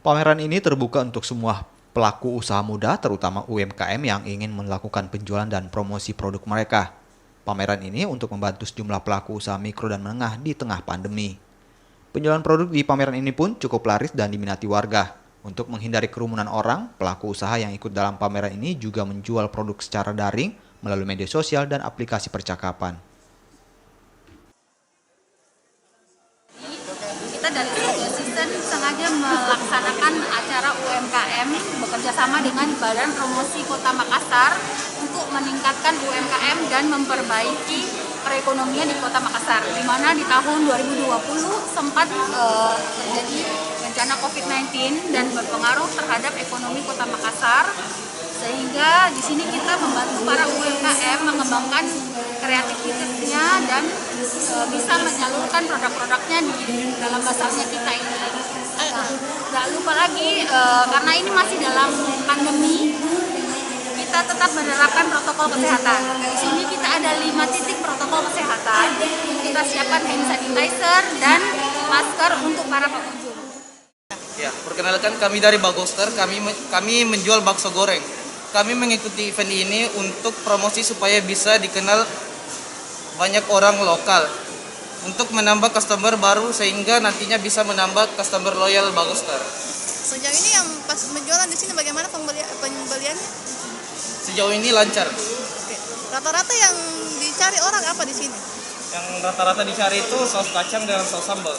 Pameran ini terbuka untuk semua pelaku usaha muda, terutama UMKM yang ingin melakukan penjualan dan promosi produk mereka. Pameran ini untuk membantu sejumlah pelaku usaha mikro dan menengah di tengah pandemi. Penjualan produk di pameran ini pun cukup laris dan diminati warga. Untuk menghindari kerumunan orang, pelaku usaha yang ikut dalam pameran ini juga menjual produk secara daring melalui media sosial dan aplikasi percakapan. Kita dari Radio Season sengaja melaksanakan acara UMKM bekerja sama dengan Badan Promosi Kota Makassar untuk meningkatkan UMKM dan memperbaiki perekonomian di Kota Makassar, di mana di tahun 2020 sempat terjadi bencana COVID-19 dan berpengaruh terhadap ekonomi Kota Makassar, sehingga di sini kita membantu para UMKM mengembangkan kreativitasnya dan bisa menyalurkan produk-produknya di dalam pasarnya kita ini. Nggak lupa lagi, karena ini masih dalam pandemi, kita tetap menerapkan protokol kesehatan. Di sini kita ada 5 titik protokol kesehatan. Kita siapkan hand sanitizer dan masker untuk para pengunjung. Ya, perkenalkan kami dari Bagoster, kami menjual bakso goreng. Kami mengikuti event ini untuk promosi supaya bisa dikenal banyak orang lokal, untuk menambah customer baru sehingga nantinya bisa menambah customer loyal Bagoster. Sejauh ini yang pas menjualan di sini bagaimana pembeliannya? Sejauh ini lancar. Oke. Rata-rata yang dicari orang apa di sini? Yang rata-rata dicari itu saus kacang dan saus sambal.